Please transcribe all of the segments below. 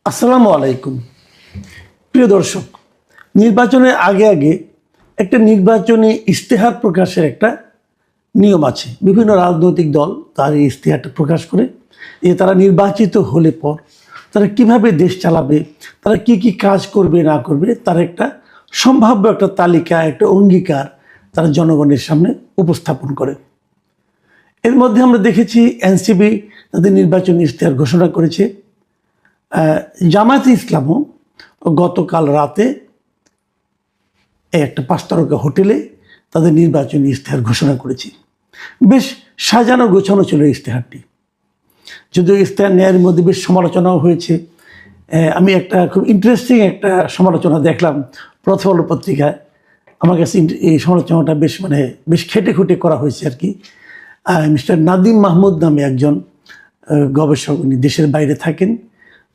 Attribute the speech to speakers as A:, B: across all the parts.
A: আসসালামু আলাইকুম। প্রিয় দর্শক, নির্বাচনের আগে আগে একটা নির্বাচনী ইশতেহার প্রকাশের একটা নিয়ম আছে। বিভিন্ন রাজনৈতিক দল তার এই ইশতেহারটা প্রকাশ করে যে তারা নির্বাচিত হলে পর তারা কিভাবে দেশ চালাবে, তারা কি কি কাজ করবে না করবে, তার একটা সম্ভাব্য একটা তালিকা, একটা অঙ্গীকার তারা জনগণের সামনে উপস্থাপন করে। এর মধ্যে আমরা দেখেছি এনসিপি তাদের নির্বাচনী ইশতেহার ঘোষণা করেছে। জামায়াতে ইসলামও গতকাল রাতে একটা 5 তারকা হোটেলে তাদের নির্বাচনী ইশতেহার ঘোষণা করেছে। বেশ সাজানো গোছানো ছিল ইশতেহারটি, যদিও ইশতেহার নেয়ার মধ্যে বেশ সমালোচনাও হয়েছে। আমি একটা খুব ইন্টারেস্টিং একটা সমালোচনা দেখলাম প্রথম আলো পত্রিকায়। আমার কাছে এই সমালোচনাটা বেশ খেটে খুঁটে করা হয়েছে আর কি। মিস্টার নাদিম মাহমুদ নামে একজন গবেষক, উনি দেশের বাইরে থাকেন,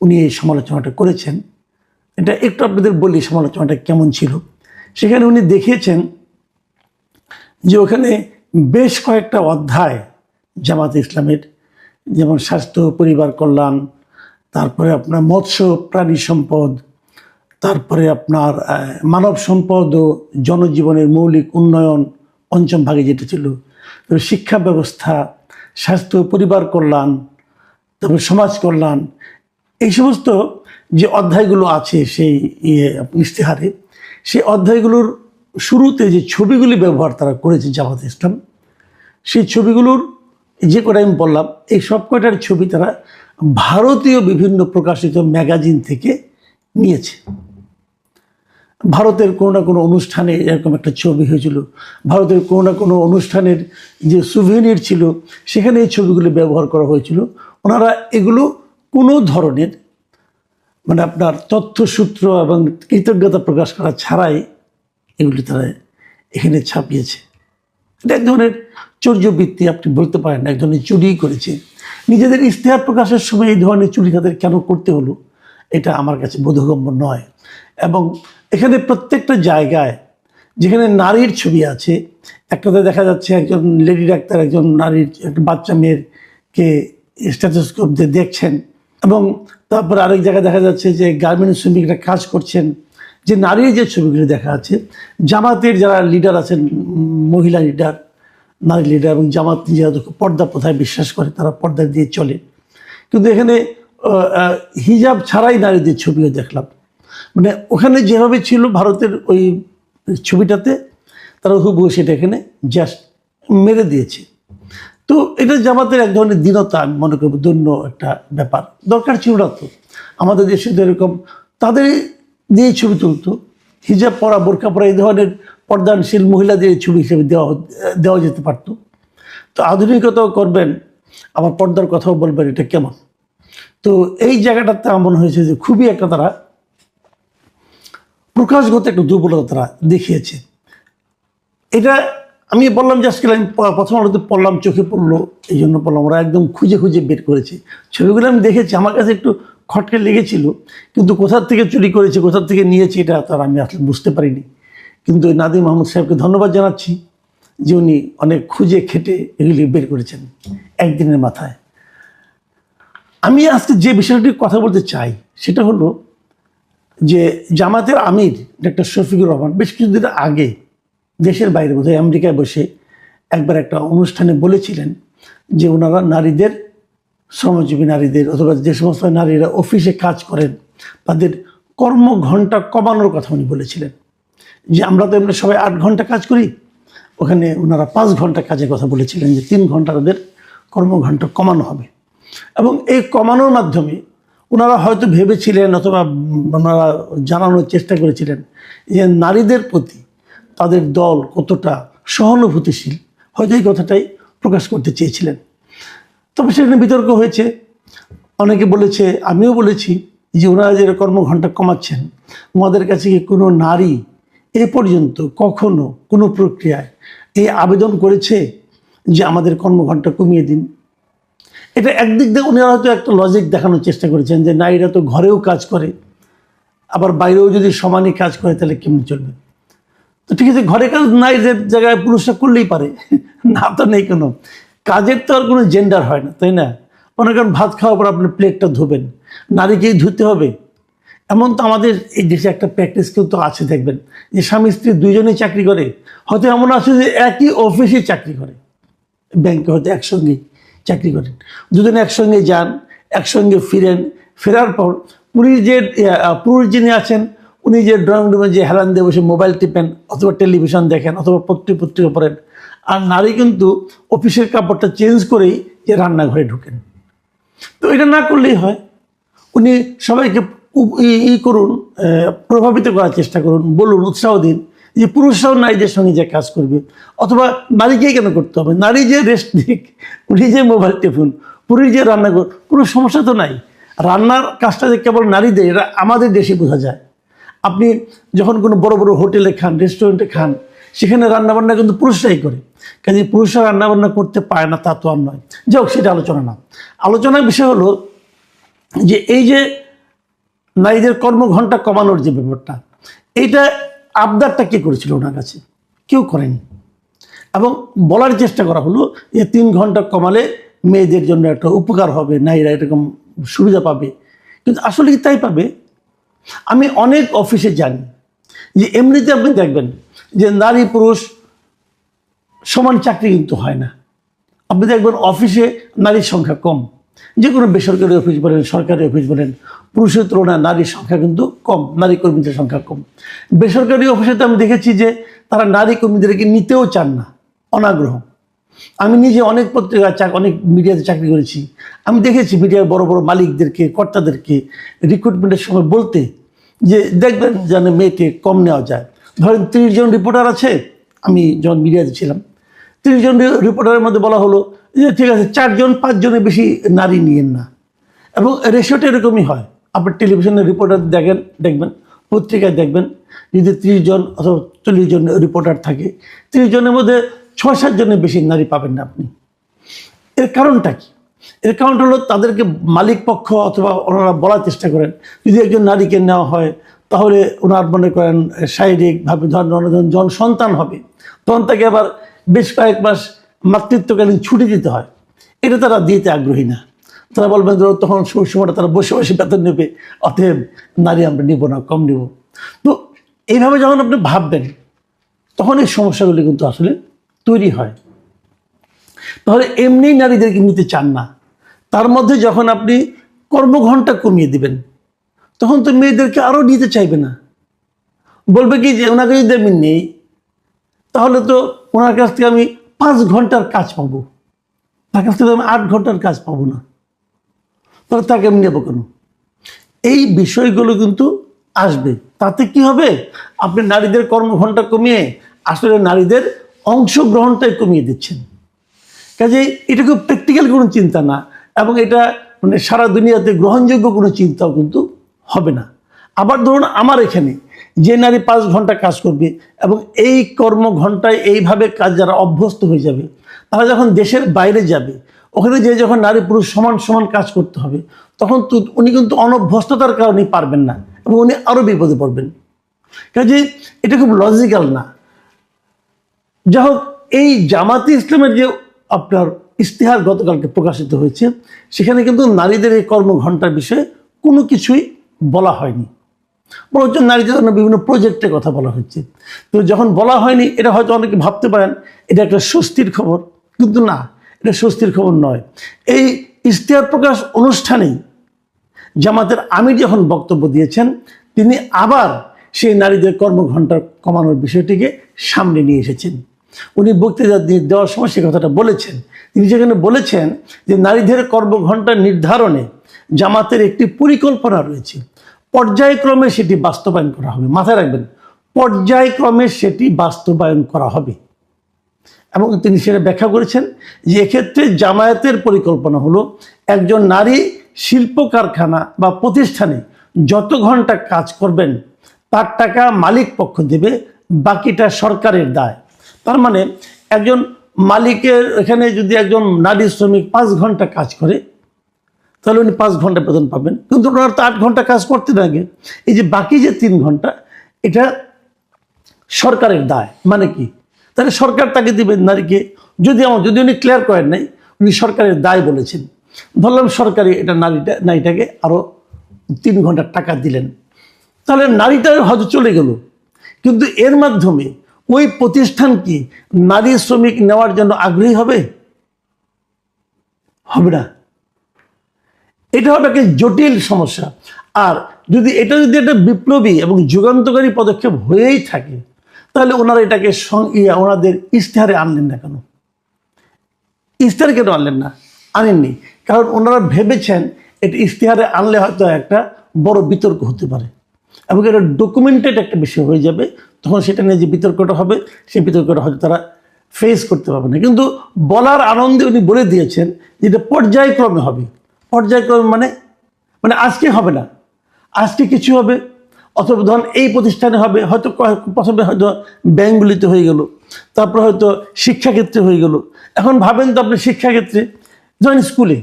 A: উনি এই সমালোচনাটা করেছেন। এটা একটু আপনাদের বলি সমালোচনাটা কেমন ছিল। সেখানে উনি দেখিয়েছেন যে ওখানে বেশ কয়েকটা অধ্যায় জামাতে ইসলামের, যেমন স্বাস্থ্য, পরিবার কল্যাণ, তারপরে আপনার মৎস্য প্রাণী সম্পদ, তারপরে আপনার মানব সম্পদ ও জনজীবনের মৌলিক উন্নয়ন পঞ্চম ভাগে যেটা ছিল, শিক্ষা ব্যবস্থা, স্বাস্থ্য, পরিবার কল্যাণ, তারপরে সমাজ কল্যাণ, এই সমস্ত যে অধ্যায়গুলো আছে সেই ইশতেহারে, সেই অধ্যায়গুলোর শুরুতে যে ছবিগুলি ব্যবহার তারা করেছে জামাত ইসলাম, সেই ছবিগুলোর যে কটা আমি বললাম, এই সব কয়টার ছবি তারা ভারতীয় বিভিন্ন প্রকাশিত ম্যাগাজিন থেকে নিয়েছে। ভারতের কোনো না কোনো অনুষ্ঠানে এরকম একটা ছবি হয়েছিল, ভারতের কোনো না কোনো অনুষ্ঠানের যে সুভেনির ছিল সেখানে এই ছবিগুলো ব্যবহার করা হয়েছিল। ওনারা এগুলো কোনো ধরনের আপনার তথ্যসূত্র এবং কৃতজ্ঞতা প্রকাশ করা ছাড়াই এগুলি তারা এখানে ছাপিয়েছে। এটা এক ধরনের চর্যবৃত্তি আপনি বলতে পারেন, এক ধরনের চুরি করেছে। নিজেদের ইশতেহার প্রকাশের সময় এই ধরনের চুরি তাদের কেন করতে হলো, এটা আমার কাছে বোধগম্য নয়। এবং এখানে প্রত্যেকটা জায়গায় যেখানে নারীর ছবি আছে, একটাতে দেখা যাচ্ছে একজন লেডি ডাক্তার একজন নারীর একটা বাচ্চা মেয়েরকে স্টেথোস্কোপ দিয়ে দেখছেন, এবং তারপর আরেক জায়গায় দেখা যাচ্ছে যে গার্মেন্টস শ্রমিকরা কাজ করছেন। যে নারীর যে ছবিগুলি দেখা আছে, জামাতের যারা লিডার আছেন, মহিলা লিডার, নারী লিডার, এবং জামাত যেহেতু পর্দা প্রথায় বিশ্বাস করে তারা পর্দা দিয়ে চলে, কিন্তু এখানে হিজাব ছাড়াই নারীদের ছবিও দেখলাম। ওখানে যেভাবে ছিল ভারতের ওই ছবিটাতে, তারা হুবহু সেটা এখানে জাস্ট মেরে দিয়েছে। তো এটা জামাতের এক ধরনের দীনতা, আমি মনে করব দৈন্য একটা ব্যাপার। দরকার ছিল না তো, আমাদের দেশে তো এরকম তাদের দিয়ে ছবি তুলতো, হিজাব পরা, বোরকা পরা, এই ধরনের পর্দানশীল মহিলাদের ছবি হিসেবে দেওয়া যেতে পারত। তো আধুনিকতাও করবেন, আবার পর্দার কথাও বলবেন, এটা কেমন? তো এই জায়গাটাতে আমার মনে হয়েছে যে খুবই একটা তারা প্রকাশগত একটা দুর্বলতা তারা দেখিয়েছে। এটা আমি বললাম যে আজকে আমি প্রথম আলোতে পড়লাম, চোখে পড়লো, এই জন্য বললাম। ওরা একদম খুঁজে খুঁজে বের করেছে ছবিগুলো। আমি দেখেছি, আমার কাছে একটু খটকে লেগেছিল, কিন্তু কোথার থেকে চুরি করেছে, কোথার থেকে নিয়েছে, এটা তার আমি আসলে বুঝতে পারিনি। কিন্তু নাদিম মাহমুদ সাহেবকে ধন্যবাদ জানাচ্ছি যে উনি অনেক খুঁজে খেটে এগুলি বের করেছেন একদিনের মাথায়। আমি আজকে যে বিষয়টির কথা বলতে চাই সেটা হলো যে জামাতের আমির ডক্টর শফিকুর রহমান বেশ কিছুদিন আগে দেশের বাইরে, বোধহয় আমেরিকায় বসে একবার একটা অনুষ্ঠানে বলেছিলেন যে ওনারা নারীদের, শ্রমজীবী নারীদের, অথবা যে সমস্ত নারীরা অফিসে কাজ করেন তাদের কর্মঘণ্টা কমানোর কথা উনি বলেছিলেন। যে আমরা তো এমনি সবাই 8 ঘন্টা কাজ করি, ওখানে ওনারা 5 ঘন্টা কাজের কথা বলেছিলেন, যে 3 ঘন্টা তাদের কর্মঘণ্টা কমানো হবে। এবং এই কমানোর মাধ্যমে ওনারা হয়তো ভেবেছিলেন, অথবা ওনারা জানানোর চেষ্টা করেছিলেন যে নারীদের প্রতি তাদের দল কতটা সহানুভূতিশীল, হয়তো এই কথাটাই প্রকাশ করতে চেয়েছিলেন। তবে সেখানে বিতর্ক হয়েছে। অনেকে বলেছে, আমিও বলেছি, যে ওনারা যে কর্মঘণ্টা কমাচ্ছেন, ওনাদের কাছে কি কোনো নারী এ পর্যন্ত কখনো কোনো প্রক্রিয়ায় এই আবেদন করেছে যে আমাদের কর্মঘণ্টা কমিয়ে দিন? এটা একদিক দিয়ে উনারা হয়তো একটা লজিক দেখানোর চেষ্টা করেছেন যে নারীরা তো ঘরেও কাজ করে, আবার বাইরেও যদি সমানই কাজ করে তাহলে কেমন চলবে? তো ঠিক আছে, ঘরে কাজ নারীদের জায়গায় পুরুষরা করলেই পারে, না তো নেই কোনো কাজের, তো আর কোনো জেন্ডার হয় না, তাই না? মনে করেন ভাত খাওয়ার পর আপনি প্লেটটা ধোবেন, নারীকেই ধুতে হবে, এমন তো আমাদের এই দেশে একটা প্র্যাকটিস কিন্তু আছে, দেখবেন যে স্বামী স্ত্রী দুইজনেই চাকরি করে, হয়তো এমন আছে যে একই অফিসে চাকরি করে, ব্যাংকে হয়তো একসঙ্গেই চাকরি করেন, দুজনে একসঙ্গে যান, একসঙ্গে ফিরেন, ফেরার পর পুরুষ যিনি আছেন উনি যে ড্রয়িং রুমে যে হেলান দিয়ে বসে মোবাইল টিপেন অথবা টেলিভিশন দেখেন অথবা পত্রিকা পড়েন, আর নারী কিন্তু অফিসের কাপড়টা চেঞ্জ করেই যে রান্নাঘরে ঢুকেন। তো এটা না করলেই হয়, উনি সবাইকে করুন, প্রভাবিত করার চেষ্টা করুন, বলুন, উৎসাহ দিন যে পুরুষরাও নারীদের সঙ্গে যে কাজ করবে, অথবা নারীকেই কেন করতে হবে, নারী যে রেস্ট দিক, উনি যে মোবাইল টিপুন, পুরুষ যে রান্না করুন, কোনো সমস্যা তো নাই। রান্নার কাজটা যে কেবল নারীদের, এটা আমাদের দেশে বোঝা যায়। আপনি যখন কোনো বড় বড় হোটেলে খান, রেস্টুরেন্টে খান, সেখানে রান্নাবান্না কিন্তু পুরুষরাই করে, কাজে পুরুষরা রান্নাবান্না করতে পারে না তা তো আর নয়। যাই হোক, সেটা আলোচনা না। আলোচনার বিষয় হলো যে এই যে নারীদের কর্মঘণ্টা কমানোর যে ব্যাপারটা, এইটা আবদারটা কে করেছিল ওনার কাছে? কেউ করেনি। এবং বলার চেষ্টা করা হলো যে 3 ঘন্টা কমালে মেয়েদের জন্য একটা উপকার হবে, নারীরা এরকম সুবিধা পাবে, কিন্তু আসলে কি তাই পাবে? আমি অনেক অফিসে জানি যে এমনিতে আপনি দেখবেন যে নারী পুরুষ সমান চাকরি কিন্তু হয় না। আপনি দেখবেন অফিসে নারীর সংখ্যা কম, যে কোনো বেসরকারি অফিস বলেন, সরকারি অফিস বলেন, পুরুষের তুলনায় নারীর সংখ্যা কিন্তু কম, নারী কর্মীদের সংখ্যা কম। বেসরকারি অফিসে তো আমি দেখেছি যে তারা নারী কর্মীদেরকে নিতেও চান না, অনাগ্রহ। আমি নিজে অনেক অনেক মিডিয়াতে চাকরি করেছি, আমি দেখেছি মিডিয়ার বড় বড় মালিকদেরকে, কর্তাদেরকে রিক্রুটমেন্টের সময় বলতে যে দেখবেন যেন মেয়েকে কম নেওয়া যায়। ধরেন 30 জন রিপোর্টার আছে, আমি যখন মিডিয়াতে ছিলাম, 30 জন রিপোর্টারের মধ্যে বলা হলো যে ঠিক আছে 4 জন 5 জনের বেশি নারী নিয়েন না। এবং রেশিওটা এরকমই হয়। আপনি টেলিভিশনের রিপোর্টার দেখবেন, পত্রিকায় দেখবেন, যদি 30 জন অথবা 40 জন রিপোর্টার থাকে, 30 জনের মধ্যে 6-7 জনের বেশি নারী পাবেন না আপনি। এর কারণটা কি? এর কারণটা হলো তাদেরকে মালিক পক্ষ অথবা ওনারা বলার চেষ্টা করেন যদি একজন নারীকে নেওয়া হয় তাহলে ওনার মনে করেন শারীরিকভাবে ধরেন জন সন্তান হবে, তখন তাকে আবার বেশ কয়েক মাস মাতৃত্বকালীন ছুটি দিতে হয়। এটা তারা দিতে আগ্রহী না। তারা বলবেন তখন সময়টা তারা বসে বসে বেতন নেবে, অতএব নারী আমরা নিব না, কম নিব। তো এইভাবে যখন আপনি ভাববেন তখন এই সমস্যাগুলি কিন্তু আসলে তৈরি হয়। তাহলে এমনি নারীদেরকে নিতে চান না, তার মধ্যে যখন আপনি কর্মঘণ্টা কমিয়ে দিবেন তখন তো মেয়েদেরকে আরও নিতে চাইবে না, বলবে কি যে ওনাকে যদি আমি নেই তাহলে তো ওনার কাছ থেকে আমি 5 ঘন্টার কাজ পাবো, তার কাছ থেকে আমি 8 ঘন্টার কাজ পাবো না, তাহলে তাকে আমি নেবো কেন? এই বিষয়গুলো কিন্তু আসবে। তাতে কি হবে? আপনি নারীদের কর্মঘণ্টা কমিয়ে আসলে নারীদের অংশগ্রহণটাই কমিয়ে দিচ্ছেন। কাজেই এটা খুব প্র্যাকটিক্যাল কোনো চিন্তা না, এবং এটা মানে সারা দুনিয়াতে গ্রহণযোগ্য কোনো চিন্তাও কিন্তু হবে না। আবার ধরুন আমার এখানে যে নারী 5 ঘন্টা কাজ করবে এবং এই কর্মঘণ্টায় এইভাবে কাজ যারা অভ্যস্ত হয়ে যাবে, তারা যখন দেশের বাইরে যাবে, ওখানে যে যখন নারী পুরুষ সমান সমান কাজ করতে হবে, তখন উনি কিন্তু অনভ্যস্ততার কারণেই পারবেন না এবং উনি আরও বিপদে পড়বেন। কাজে এটা খুব লজিক্যাল না। যাই হোক, এই জামাতে ইসলামের যে আপনার ইশতেহার গতকালকে প্রকাশিত হয়েছে, সেখানে কিন্তু নারীদের এই কর্মঘণ্টার বিষয়ে কোনো কিছুই বলা হয়নি, বরঞ্চ নারীদের জন্য বিভিন্ন প্রজেক্টের কথা বলা হচ্ছে। তো যখন বলা হয়নি, এটা হয়তো অনেকে ভাবতে পারেন এটা একটা স্বস্তির খবর, কিন্তু না, এটা স্বস্তির খবর নয়। এই ইশতেহার প্রকাশ অনুষ্ঠানেই জামাতের আমির যখন বক্তব্য দিয়েছেন, তিনি আবার সেই নারীদের কর্মঘণ্টা কমানোর বিষয়টিকে সামনে নিয়ে এসেছেন। উনি বক্তৃতা দেওয়ার সময় সে কথাটা বলেছেন। তিনি যেখানে বলেছেন যে নারীদের কর্মঘণ্টা নির্ধারণে জামাতের একটি পরিকল্পনা রয়েছে, পর্যায়ক্রমে সেটি বাস্তবায়ন করা হবে। মাথায় রাখবেন, পর্যায়ক্রমে সেটি বাস্তবায়ন করা হবে। এবং তিনি সেটা ব্যাখ্যা করেছেন যে এক্ষেত্রে জামায়াতের পরিকল্পনা হলো একজন নারী শিল্প কারখানা বা প্রতিষ্ঠানে যত ঘন্টা কাজ করবেন তার টাকা মালিক পক্ষ দেবে, বাকিটা সরকারের দায়। তার মানে একজন মালিকের এখানে যদি একজন নারী শ্রমিক 5 ঘন্টা কাজ করে তাহলে উনি 5 ঘন্টা বেতন পাবেন, কিন্তু ওনার তো 8 ঘন্টা কাজ করতে লাগে। এই যে বাকি যে 3 ঘন্টা, এটা সরকারের দায়। মানে কি? তাহলে সরকার তাকে দিবেন নারীকে। যদি উনি ক্লিয়ার করেন নাই, উনি সরকারের দায় বলেছেন, ধরলাম সরকারি এটা নারীটাকে আরও 3 ঘন্টা টাকা দিলেন, তাহলে নারীটা হয়তো চলে গেল, কিন্তু এর মাধ্যমে ওই প্রতিষ্ঠান কি নারী শ্রমিক নেওয়ার জন্য আগ্রহী হবে? হবে না। এটা হবে একটা জটিল সমস্যা। আর যদি একটা বিপ্লবী এবং যুগান্তকারী পদক্ষেপ হয়েই থাকে, তাহলে ওনারা এটাকে ওনাদের ইশতেহারে আনলেন না কেন? ইশতেহারে কেন আনলেন না? আনেননি কারণ ওনারা ভেবেছেন এটা ইশতেহারে আনলে হয়তো একটা বড় বিতর্ক হতে পারে এবং এটা ডকুমেন্টেড একটা বিষয় হয়ে যাবে। তখন সেটা নিয়ে যে বিতর্কটা হবে, সেই বিতর্কটা হয়তো তারা ফেস করতে পারবে না। কিন্তু বলার আনন্দে উনি বলে দিয়েছেন যেটা পর্যায়ক্রমে হবে। পর্যায়ক্রমে মানে আজকে হবে না, আজকে কিছু হবে, অথবা ধরুন এই প্রতিষ্ঠানে হবে, হয়তো প্রথমে হয়তো ব্যাংকগুলিতে হয়ে গেল, তারপর হয়তো শিক্ষাক্ষেত্রে হয়ে গেল। এখন ভাবেন তো আপনি শিক্ষাক্ষেত্রে, ধরেন স্কুলে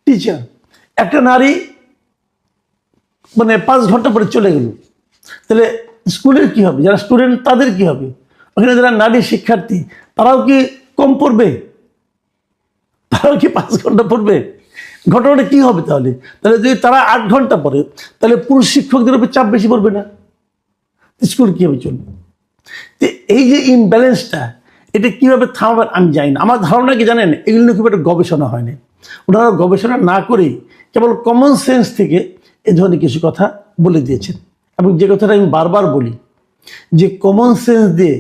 A: টিচার, একটা নারী 5 ঘন্টা পরে চলে গেল, তাহলে স্কুলের কি হবে? যারা স্টুডেন্ট তাদের কি হবে? ওখানে যারা নারী শিক্ষার্থী তারাও কি কম পড়বে? তারাও কি 5 ঘন্টা পড়বে? ঘটনাটা কি হবে তাহলে? তাহলে যদি তারা 8 ঘন্টা পড়ে, তাহলে পুরুষ শিক্ষকদের উপর চাপ বেশি পড়বে না? স্কুল কীভাবে চলবে? তো এই যে ইমব্যালেন্সটা, এটা কীভাবে থামাবেন আমি জানি না। আমার ধারণা কি জানেন, এগুলো নিয়ে খুব একটা গবেষণা হয়নি। ওনারা গবেষণা না করেই কেবল কমন সেন্স থেকে এ ধরনের কিছু কথা বলে দিয়েছেন। এবং যে কথাটা আমি বারবার বলি, যে কমন সেন্স দিয়ে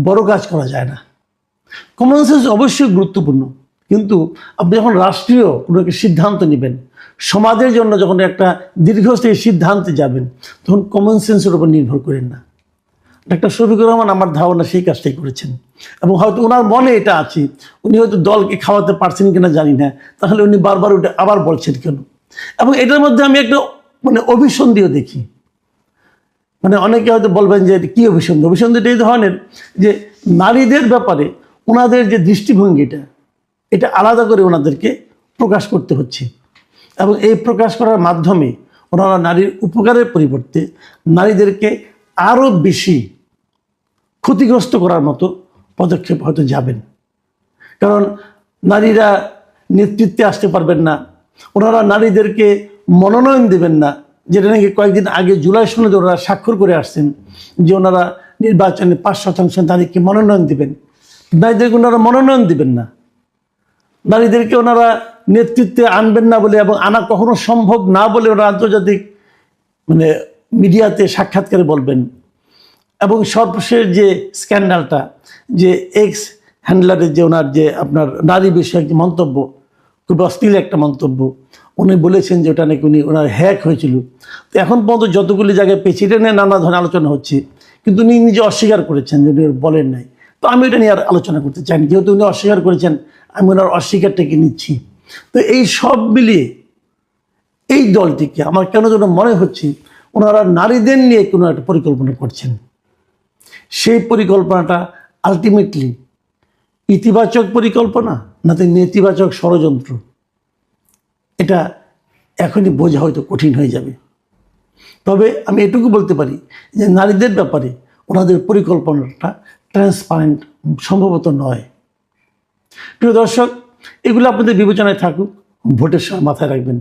A: বড় কাজ করা যায় না। কমন সেন্স অবশ্যই গুরুত্বপূর্ণ, কিন্তু আপনি যখন রাষ্ট্রীয় কোনো একটা সিদ্ধান্ত নেবেন, সমাজের জন্য যখন একটা দীর্ঘস্থায়ী সিদ্ধান্তে যাবেন, তখন কমন সেন্সের উপর নির্ভর করেন না। ডাক্তার শফিকুর রহমান আমার ধারণা সেই কাজটাই করেছেন, এবং হয়তো ওনার মনে এটা আছে। উনি হয়তো দলকে খাওয়াতে পারছেন কিনা জানি না, তাহলে উনি বারবার ওটা আবার বলছেন কেন? এবং এটার মধ্যে আমি একটা অভিসন্ধিও দেখি। অনেকে হয়তো বলবেন যে কি অভিসন্ধি? অভিসন্ধিটা এই ধরনের যে নারীদের ব্যাপারে ওনাদের যে দৃষ্টিভঙ্গিটা, এটা আলাদা করে ওনাদেরকে প্রকাশ করতে হচ্ছে, এবং এই প্রকাশ করার মাধ্যমে ওনারা নারীর উপকারের পরিবর্তে নারীদেরকে আরও বেশি ক্ষতিগ্রস্ত করার মতো পদক্ষেপ হয়তো যাবেন। কারণ নারীরা নেতৃত্বে আসতে পারবেন না, ওনারা নারীদেরকে মনোনয়ন দেবেন না, যেটা নাকি কয়েকদিন আগে জুলাই সনদে ওনারা স্বাক্ষর করে আসছেন যে ওনারা নির্বাচনে 5% নারীকে মনোনয়ন দেবেন। নারীদেরকে ওনারা মনোনয়ন দেবেন না, নারীদেরকে ওনারা নেতৃত্বে আনবেন না বলে, এবং আনা কখনো সম্ভব না বলে ওরা আন্তর্জাতিক মিডিয়াতে সাক্ষাৎকারে বলবেন। এবং সর্বশেষ যে স্ক্যান্ডালটা, যে এক্স হ্যান্ডলারের যে ওনার যে আপনার নারী বিষয়ক যে মন্তব্য, খুব অশ্লীল একটা মন্তব্য, উনি বলেছেন যে ওটা নাকি ওনার হ্যাক হয়েছিল। তো এখন পর্যন্ত যতগুলি জায়গায় পেয়েছি এটা নিয়ে নানা ধরনের আলোচনা হচ্ছে, কিন্তু উনি নিজে অস্বীকার করেছেন যে উনি বলেন নাই। তো আমি এটা নিয়ে আর আলোচনা করতে চাই না, যেহেতু উনি অস্বীকার করেছেন, আমি ওনার অস্বীকারটাকে নিচ্ছি। তো এই সব মিলিয়ে এই দলটিকে আমার কেন যেন মনে হচ্ছে ওনারা নারীদের নিয়ে কোনো একটা পরিকল্পনা করছেন। সেই পরিকল্পনাটা আলটিমেটলি ইতিবাচক পরিকল্পনা নাকি নেতিবাচক ষড়যন্ত্র, এটা এখনই বোঝা হয়তো কঠিন হয়ে যাবে। তবে আমি এটুকু বলতে পারি যে নারীদের ব্যাপারে ওনাদের পরিকল্পনাটা ট্রান্সপারেন্ট সম্ভবত নয়। প্রিয় দর্শক, এগুলো আপনাদের বিবেচনায় থাকুক, ভোটের সময় মাথায় রাখবেন।